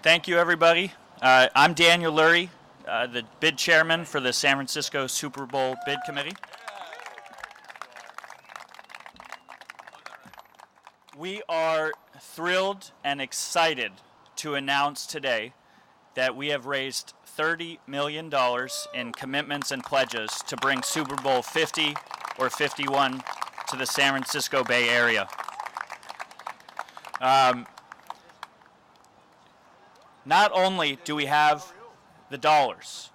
Thank you, everybody. I'm Daniel Lurie, the bid chairman for the San Francisco Super Bowl bid committee. We are thrilled and excited to announce today that we have raised $30 million in commitments and pledges to bring Super Bowl 50 or 51 to the San Francisco Bay Area. Not only do we have the dollars,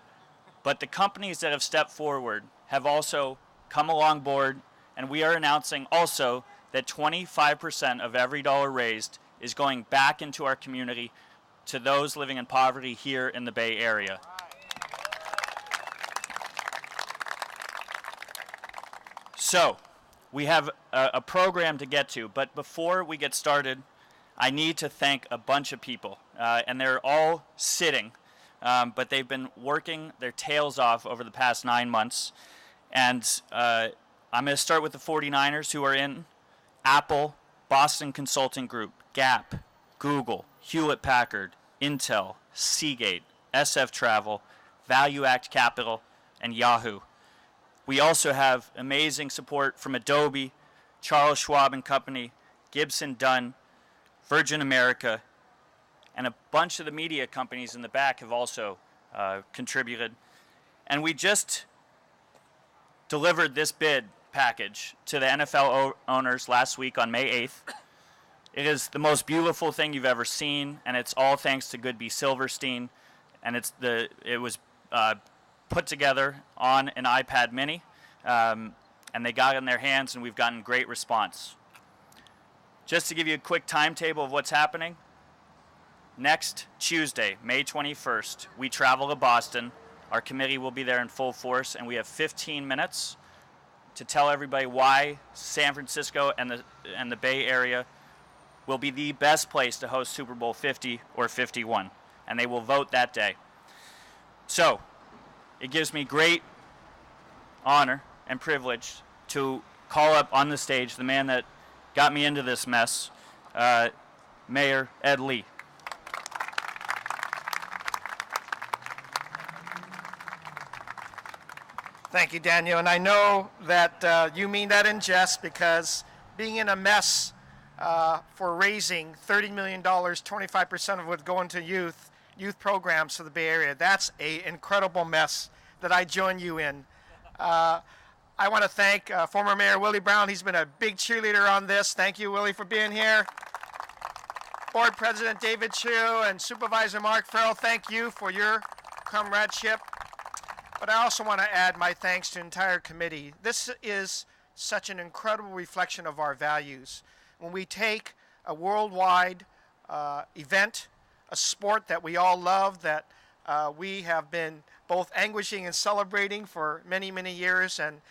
but the companies that have stepped forward have also come along board, and we are announcing also that 25% of every dollar raised is going back into our community to those living in poverty here in the Bay Area. So, we have a program to get to, but before we get started, I need to thank a bunch of people, and they're all sitting, but they've been working their tails off over the past 9 months. And I'm going to start with the 49ers who are in: Apple, Boston Consulting Group, Gap, Google, Hewlett-Packard, Intel, Seagate, SF Travel, Value Act Capital, and Yahoo. We also have amazing support from Adobe, Charles Schwab and Company, Gibson Dunn, Virgin America, and a bunch of the media companies in the back have also contributed. And we just delivered this bid package to the NFL owners last week on May 8th. It is the most beautiful thing you've ever seen, and it's all thanks to Goodby Silverstein. And it was put together on an iPad mini, and they got it in their hands, and we've gotten great response. Just to give you a quick timetable of what's happening, next Tuesday, May 21st, we travel to Boston. Our committee will be there in full force, and we have 15 minutes to tell everybody why San Francisco and the Bay Area will be the best place to host Super Bowl 50 or 51, and they will vote that day. So, it gives me great honor and privilege to call up on the stage the man that got me into this mess, Mayor Ed Lee. Thank you, Daniel. And I know that you mean that in jest, because being in a mess for raising $30 million, 25% of it going to youth programs for the Bay Area, that's an incredible mess that I join you in. I want to thank former Mayor Willie Brown. He's been a big cheerleader on this. Thank you, Willie, for being here. Board President David Chu and Supervisor Mark Farrell, thank you for your comradeship. But I also want to add my thanks to the entire committee. This is such an incredible reflection of our values. When we take a worldwide event, a sport that we all love, that we have been both anguishing and celebrating for many, many years, and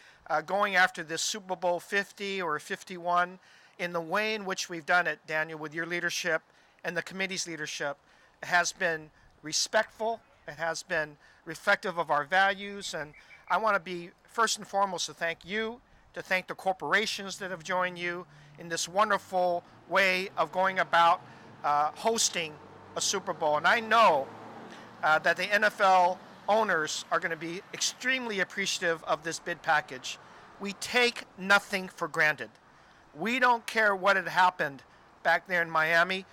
going after this Super Bowl 50 or 51 in the way in which we've done it, Daniel, with your leadership and the committee's leadership, has been respectful. It has been reflective of our values. And I want to be, first and foremost, to thank you, to thank the corporations that have joined you in this wonderful way of going about hosting a Super Bowl. And I know that the NFL owners are going to be extremely appreciative of this bid package. We take nothing for granted. We don't care what had happened back there in Miami.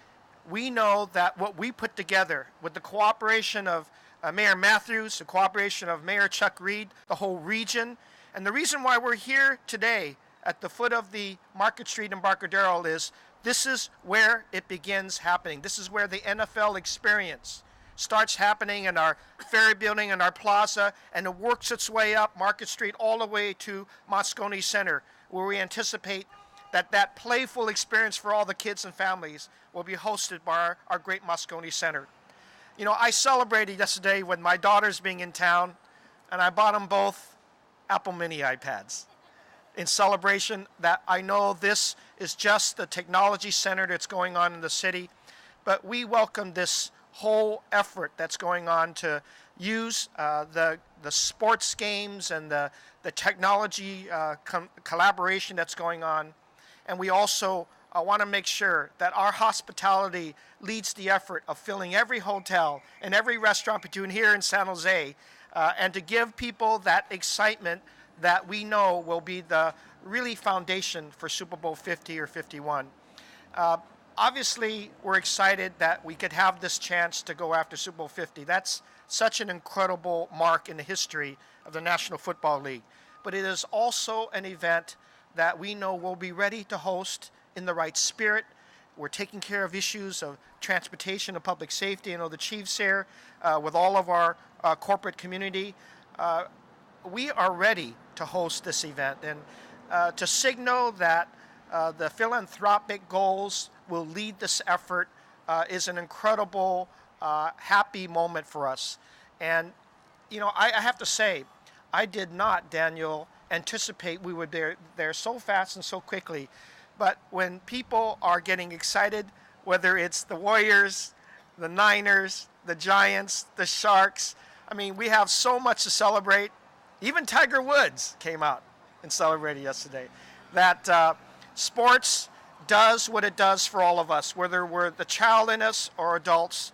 We know that what we put together with the cooperation of Mayor Matthews, the cooperation of Mayor Chuck Reed, the whole region, and the reason why we're here today at the foot of the Market Street Embarcadero is this is where it begins happening. This is where the NFL experience starts happening in our ferry building and our plaza, and it works its way up Market Street all the way to Moscone Center, where we anticipate that playful experience for all the kids and families will be hosted by our great Moscone Center. You know, I celebrated yesterday with my daughters being in town, and I bought them both Apple Mini iPads in celebration that I know this is just the technology center that's going on in the city, but we welcome this whole effort that's going on to use the sports games and the technology collaboration that's going on. And we also I want to make sure that our hospitality leads the effort of filling every hotel and every restaurant between here and San Jose, and to give people that excitement that we know will be the really foundation for Super Bowl 50 or 51. Obviously, we're excited that we could have this chance to go after Super Bowl 50. That's such an incredible mark in the history of the National Football League. But it is also an event that we know we'll be ready to host in the right spirit. We're taking care of issues of transportation and public safety. I know the chief's here with all of our corporate community. We are ready to host this event, and to signal that the philanthropic goals will lead this effort is an incredible, happy moment for us. And, you know, I have to say, I did not, Daniel, anticipate we would there so fast and so quickly. But when people are getting excited, whether it's the Warriors, the Niners, the Giants, the Sharks, I mean, we have so much to celebrate. Even Tiger Woods came out and celebrated yesterday. That sports does what it does for all of us, whether we're the child in us or adults.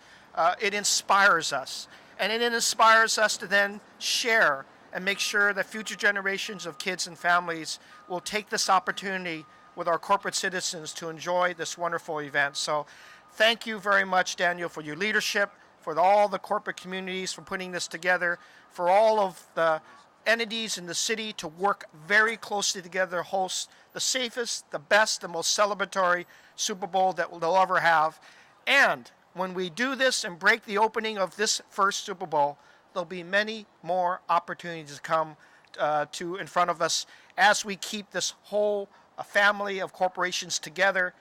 It inspires us. And it inspires us to then share and make sure that future generations of kids and families will take this opportunity with our corporate citizens to enjoy this wonderful event. So thank you very much, Daniel, for your leadership, for all the corporate communities for putting this together, for all of the entities in the city to work very closely together to host the safest, the best, the most celebratory Super Bowl that they'll ever have. And when we do this and break the opening of this first Super Bowl, there'll be many more opportunities to come to in front of us as we keep this whole family of corporations together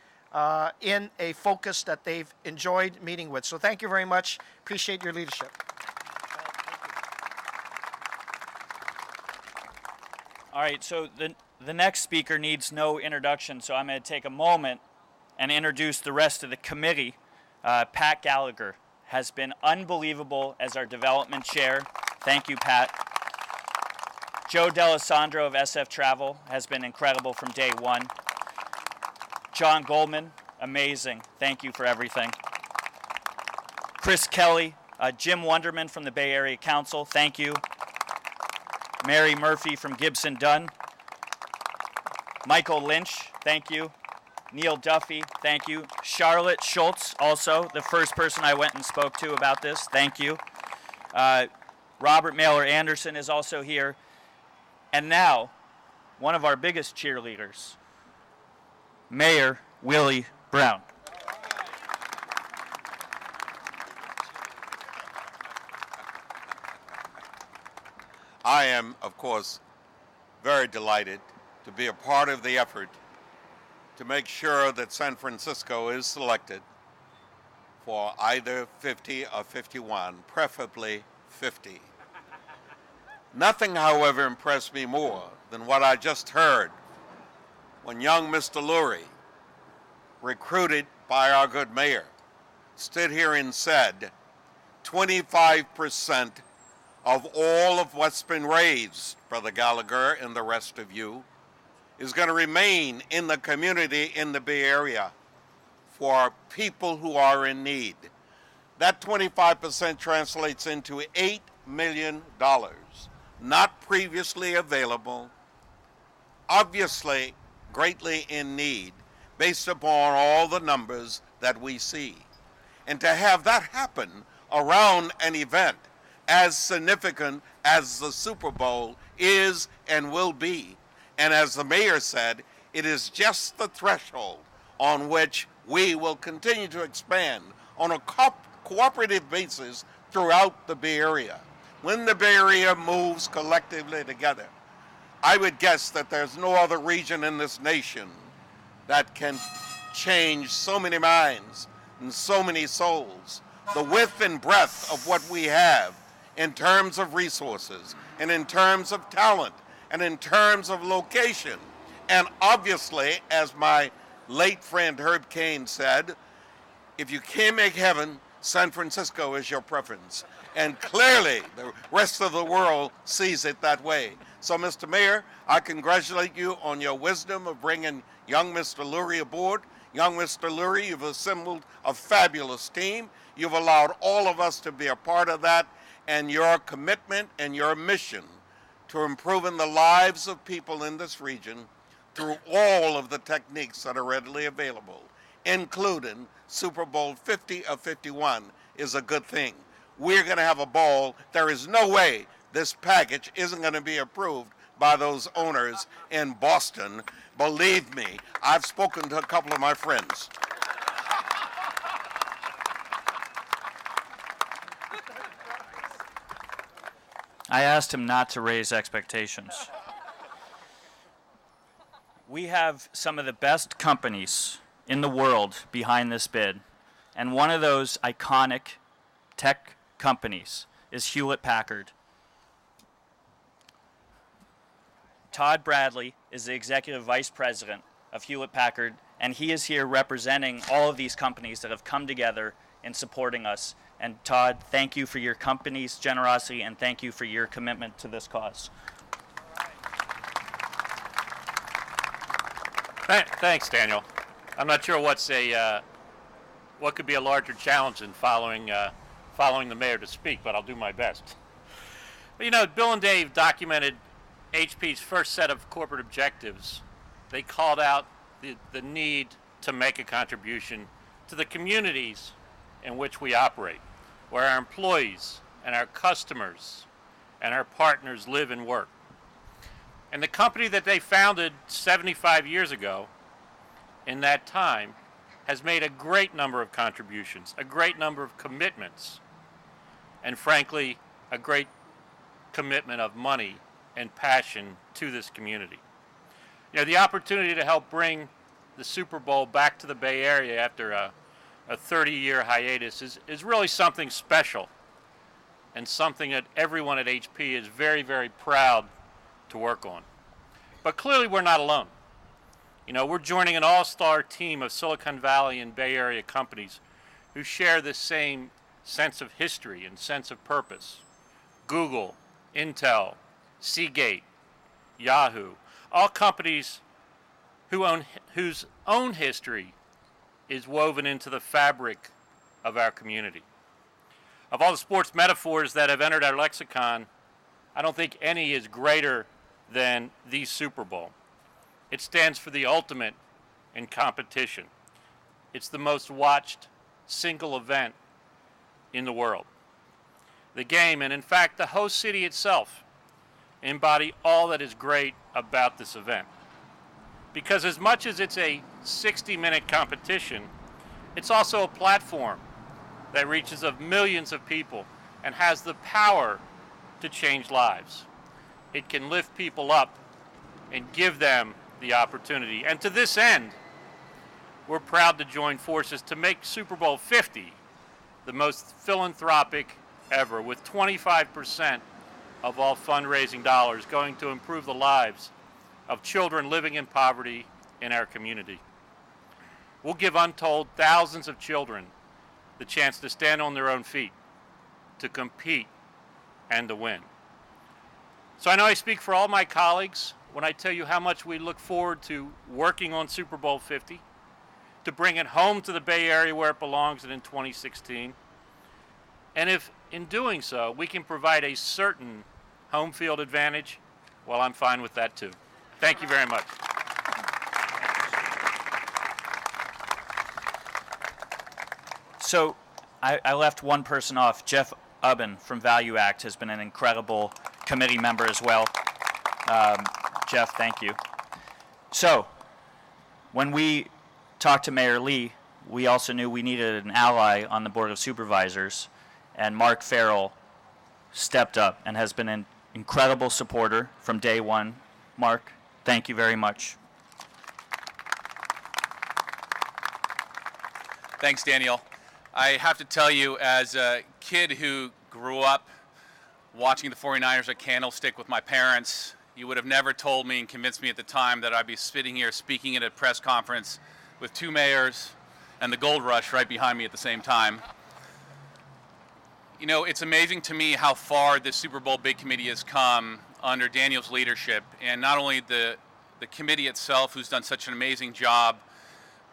in a focus that they've enjoyed meeting with. So thank you very much. Appreciate your leadership. All right, so the next speaker needs no introduction, so I'm going to take a moment and introduce the rest of the committee. Pat Gallagher has been unbelievable as our development chair. Thank you, Pat. Joe D'Alessandro of SF Travel has been incredible from day one. John Goldman, amazing. Thank you for everything. Chris Kelly, Jim Wonderman from the Bay Area Council, thank you. Mary Murphy from Gibson Dunn. Michael Lynch, thank you. Neil Duffy, thank you. Charlotte Schultz, also the first person I went and spoke to about this, thank you. Robert Mailer Anderson is also here. And now, one of our biggest cheerleaders, Mayor Willie Brown. I am, of course, very delighted to be a part of the effort to make sure that San Francisco is selected for either 50 or 51, preferably 50. Nothing, however, impressed me more than what I just heard when young Mr. Lurie, recruited by our good mayor, stood here and said 25% of all of what's been raised, Brother Gallagher and the rest of you, is going to remain in the community in the Bay Area for people who are in need. That 25% translates into $8 million, not previously available, obviously greatly in need, based upon all the numbers that we see. And to have that happen around an event as significant as the Super Bowl is and will be, and as the mayor said, it is just the threshold on which we will continue to expand on a cooperative basis throughout the Bay Area. When the Bay Area moves collectively together, I would guess that there's no other region in this nation that can change so many minds and so many souls. The width and breadth of what we have in terms of resources and in terms of talent and in terms of location. And obviously, as my late friend Herb Cain said, if you can't make heaven, San Francisco is your preference. And clearly, the rest of the world sees it that way. So, Mr. Mayor, I congratulate you on your wisdom of bringing young Mr. Lurie aboard. Young Mr. Lurie, you've assembled a fabulous team. You've allowed all of us to be a part of that, and your commitment and your mission to improving the lives of people in this region through all of the techniques that are readily available, including Super Bowl 50 or 51, is a good thing. We're going to have a ball. There is no way this package isn't going to be approved by those owners in Boston. Believe me, I've spoken to a couple of my friends. I asked him not to raise expectations. We have some of the best companies in the world behind this bid, and one of those iconic tech companies is Hewlett-Packard. Todd Bradley is the executive vice president of Hewlett-Packard, and he is here representing all of these companies that have come together in supporting us. And Todd, thank you for your company's generosity, and thank you for your commitment to this cause. Thanks, Daniel. I'm not sure what could be a larger challenge than following the mayor to speak, but I'll do my best. But, you know, Bill and Dave documented HP's first set of corporate objectives. They called out the need to make a contribution to the communities in which we operate, where our employees and our customers and our partners live and work. And the company that they founded 75 years ago, in that time, has made a great number of contributions, a great number of commitments, and frankly, a great commitment of money and passion to this community. You know, the opportunity to help bring the Super Bowl back to the Bay Area after a 30-year hiatus is really something special, and something that everyone at HP is very, very proud to work on. But clearly we're not alone. You know, we're joining an all-star team of Silicon Valley and Bay Area companies who share this same sense of history and sense of purpose. Google, Intel, Seagate, Yahoo, all companies whose own history is woven into the fabric of our community. Of all the sports metaphors that have entered our lexicon, I don't think any is greater than the Super Bowl. It stands for the ultimate in competition. It's the most watched single event in the world. The game, and in fact the host city itself, embody all that is great about this event. Because as much as it's a 60-minute competition, it's also a platform that reaches of millions of people and has the power to change lives. It can lift people up and give them the opportunity. And to this end, we're proud to join forces to make Super Bowl 50 the most philanthropic ever, with 25% of all fundraising dollars going to improve the lives of children living in poverty in our community. We'll give untold thousands of children the chance to stand on their own feet, to compete, and to win. So I know I speak for all my colleagues when I tell you how much we look forward to working on Super Bowl 50, to bring it home to the Bay Area where it belongs and in 2016. And if in doing so we can provide a certain home field advantage, well, I'm fine with that too. Thank you very much. So I left one person off. Jeff Ubben from Value Act has been an incredible committee member as well. Jeff, thank you. So when we talked to Mayor Lee, we also knew we needed an ally on the Board of Supervisors, and Mark Farrell stepped up and has been an incredible supporter from day one. Mark, thank you very much. Thanks, Daniel. I have to tell you, as a kid who grew up watching the 49ers at Candlestick with my parents, you would have never told me and convinced me at the time that I'd be sitting here speaking at a press conference with two mayors and the gold rush right behind me at the same time. You know, it's amazing to me how far this Super Bowl Big Committee has come under Daniel's leadership, and not only the committee itself, who's done such an amazing job,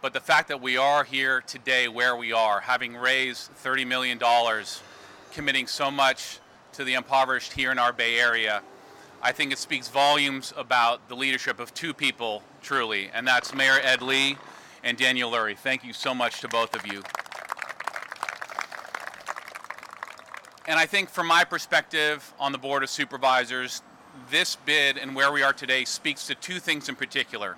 But the fact that we are here today where we are, having raised $30 million, committing so much to the impoverished here in our Bay Area, I think it speaks volumes about the leadership of two people, truly, and that's Mayor Ed Lee and Daniel Lurie. Thank you so much to both of you. And I think from my perspective on the Board of Supervisors, this bid and where we are today speaks to two things in particular.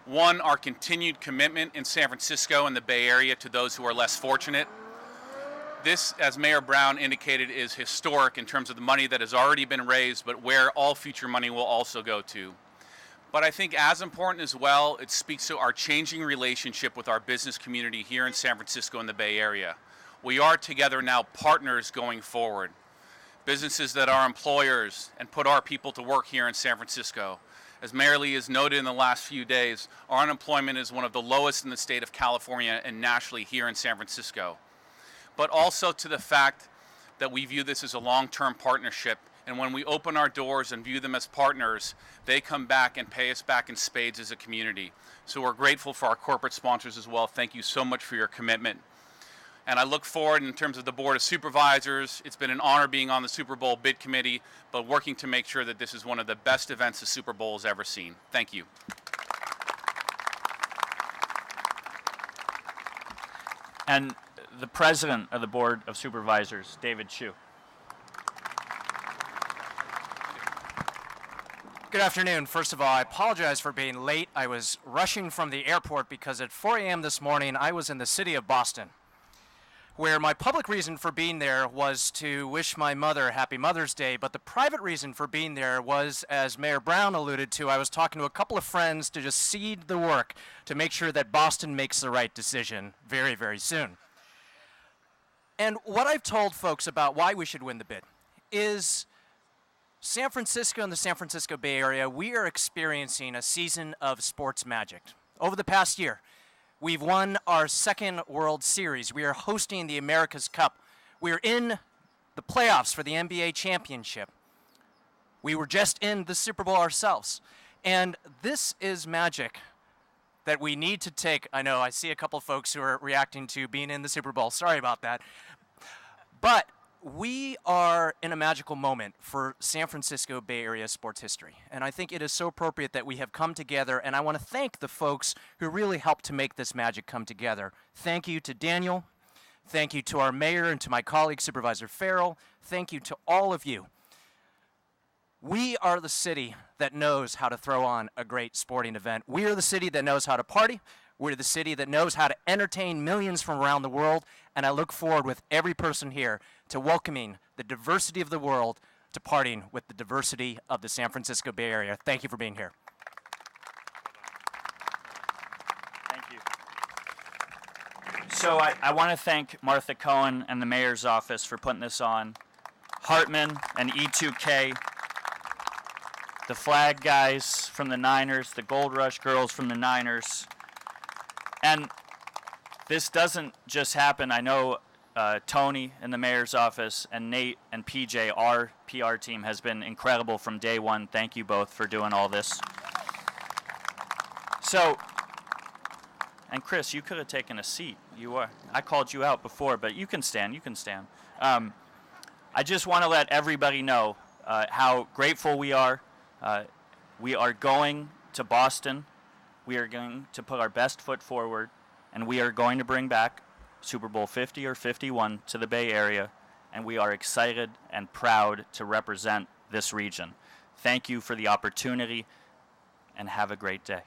One, our continued commitment in San Francisco and the Bay Area to those who are less fortunate. This, as Mayor Brown indicated, is historic in terms of the money that has already been raised, but where all future money will also go to. But I think as important as well, it speaks to our changing relationship with our business community here in San Francisco and the Bay Area. We are together now partners going forward. Businesses that are employers and put our people to work here in San Francisco. As Mayor Lee has noted in the last few days, our unemployment is one of the lowest in the state of California and nationally here in San Francisco. But also to the fact that we view this as a long-term partnership, and when we open our doors and view them as partners, they come back and pay us back in spades as a community. So we're grateful for our corporate sponsors as well. Thank you so much for your commitment. And I look forward in terms of the Board of Supervisors. It's been an honor being on the Super Bowl bid committee, but working to make sure that this is one of the best events the Super Bowl has ever seen. Thank you. And the President of the Board of Supervisors, David Chu. Good afternoon. First of all, I apologize for being late. I was rushing from the airport because at 4 a.m. this morning, I was in the city of Boston, where my public reason for being there was to wish my mother Happy Mother's Day, but the private reason for being there was, as Mayor Brown alluded to, I was talking to a couple of friends to just seed the work to make sure that Boston makes the right decision very, very soon. And what I've told folks about why we should win the bid is San Francisco and the San Francisco Bay Area, we are experiencing a season of sports magic. Over the past year, we've won our second World Series. We are hosting the America's Cup. We're in the playoffs for the NBA championship. We were just in the Super Bowl ourselves. And this is magic that we need to take. I know I see a couple folks who are reacting to being in the Super Bowl. Sorry about that. But we are in a magical moment for San Francisco Bay Area sports history. And I think it is so appropriate that we have come together, and I want to thank the folks who really helped to make this magic come together. Thank you to Daniel. Thank you to our mayor and to my colleague, Supervisor Farrell. Thank you to all of you. We are the city that knows how to throw on a great sporting event. We are the city that knows how to party. We're the city that knows how to entertain millions from around the world, and I look forward with every person here to welcoming the diversity of the world to partying with the diversity of the San Francisco Bay Area. Thank you for being here. Thank you. So I want to thank Martha Cohen and the Mayor's Office for putting this on, Hartman and E2K, the flag guys from the Niners, the Gold Rush girls from the Niners. And this doesn't just happen. I know Tony in the Mayor's Office and Nate and PJ, our PR team, has been incredible from day one. Thank you both for doing all this. So, and Chris, you could have taken a seat. I called you out before, but you can stand. You can stand. I just want to let everybody know how grateful we are. We are going to Boston. We are going to put our best foot forward, and we are going to bring back Super Bowl 50 or 51 to the Bay Area, and we are excited and proud to represent this region. Thank you for the opportunity, and have a great day.